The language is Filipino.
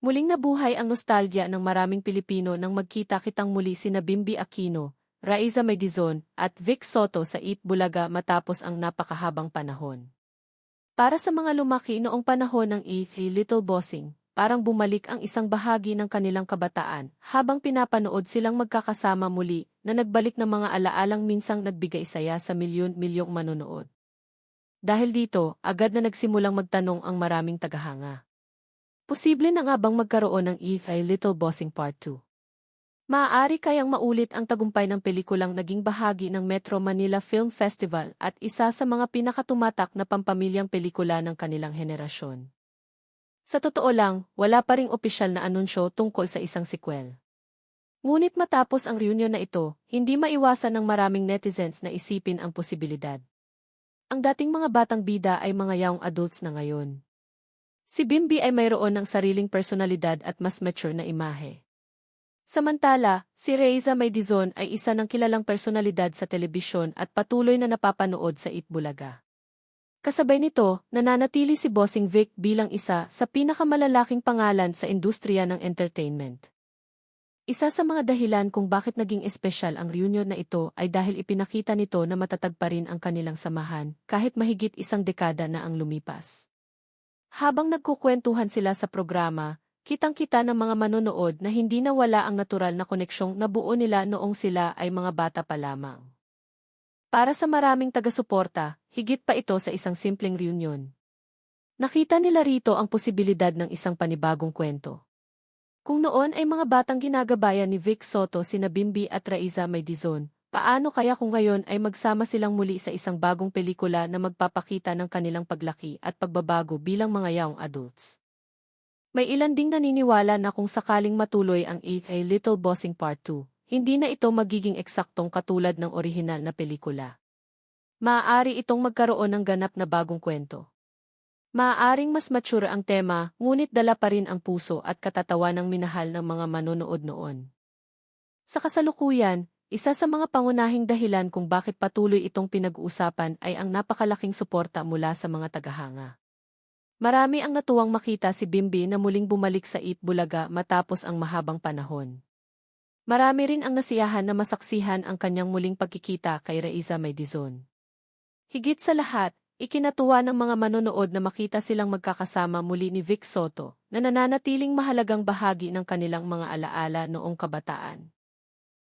Muling nabuhay ang nostalgia ng maraming Pilipino nang magkita-kitang muli sina Bimby Aquino, Raiza Maydizon, at Vic Soto sa Eat Bulaga matapos ang napakahabang panahon. Para sa mga lumaki noong panahon ng Eat Little Bossing, parang bumalik ang isang bahagi ng kanilang kabataan habang pinapanood silang magkakasama muli na nagbalik ng mga alaalang minsang nagbigay saya sa milyon-milyong manonood. Dahil dito, agad na nagsimulang magtanong ang maraming tagahanga. Posible na nga bang magkaroon ng If I Little Bossing Part 2? Maaari kayang maulit ang tagumpay ng pelikulang naging bahagi ng Metro Manila Film Festival at isa sa mga pinakatumatak na pampamilyang pelikula ng kanilang henerasyon. Sa totoo lang, wala pa ring opisyal na anunsyo tungkol sa isang sequel. Ngunit matapos ang reunion na ito, hindi maiwasan ng maraming netizens na isipin ang posibilidad. Ang dating mga batang bida ay mga young adults na ngayon. Si Bimby ay mayroon ng sariling personalidad at mas mature na imahe. Samantala, si Raiza Maydizon ay isa ng kilalang personalidad sa telebisyon at patuloy na napapanood sa Eat Bulaga. Kasabay nito, nananatili si Bossing Vic bilang isa sa pinakamalalaking pangalan sa industriya ng entertainment. Isa sa mga dahilan kung bakit naging espesyal ang reunion na ito ay dahil ipinakita nito na matatag pa rin ang kanilang samahan kahit mahigit isang dekada na ang lumipas. Habang nagkukwentuhan sila sa programa, kitang-kita ng mga manonood na hindi nawala ang natural na koneksyong nabuo nila noong sila ay mga bata pa lamang. Para sa maraming taga-suporta, higit pa ito sa isang simpleng reunion. Nakita nila rito ang posibilidad ng isang panibagong kwento. Kung noon ay mga batang ginagabayan ni Vic Soto sina Bimby at Raiza Maydizon, paano kaya kung ngayon ay magsama silang muli sa isang bagong pelikula na magpapakita ng kanilang paglaki at pagbabago bilang mga young adults? May ilan ding naniniwala na kung sakaling matuloy ang A Little Bossing Part 2, hindi na ito magiging eksaktong katulad ng orihinal na pelikula. Maaari itong magkaroon ng ganap na bagong kwento. Maaaring mas mature ang tema, ngunit dala pa rin ang puso at katatawa ng minahal ng mga manonood noon. Sa kasalukuyan, isa sa mga pangunahing dahilan kung bakit patuloy itong pinag-uusapan ay ang napakalaking suporta mula sa mga tagahanga. Marami ang natuwang makita si Bimby na muling bumalik sa Eat Bulaga matapos ang mahabang panahon. Marami rin ang nasiyahan na masaksihan ang kanyang muling pagkikita kay Raiza Maydizon. Higit sa lahat, ikinatuwa ng mga manonood na makita silang magkakasama muli ni Vic Soto na nananatiling mahalagang bahagi ng kanilang mga alaala noong kabataan.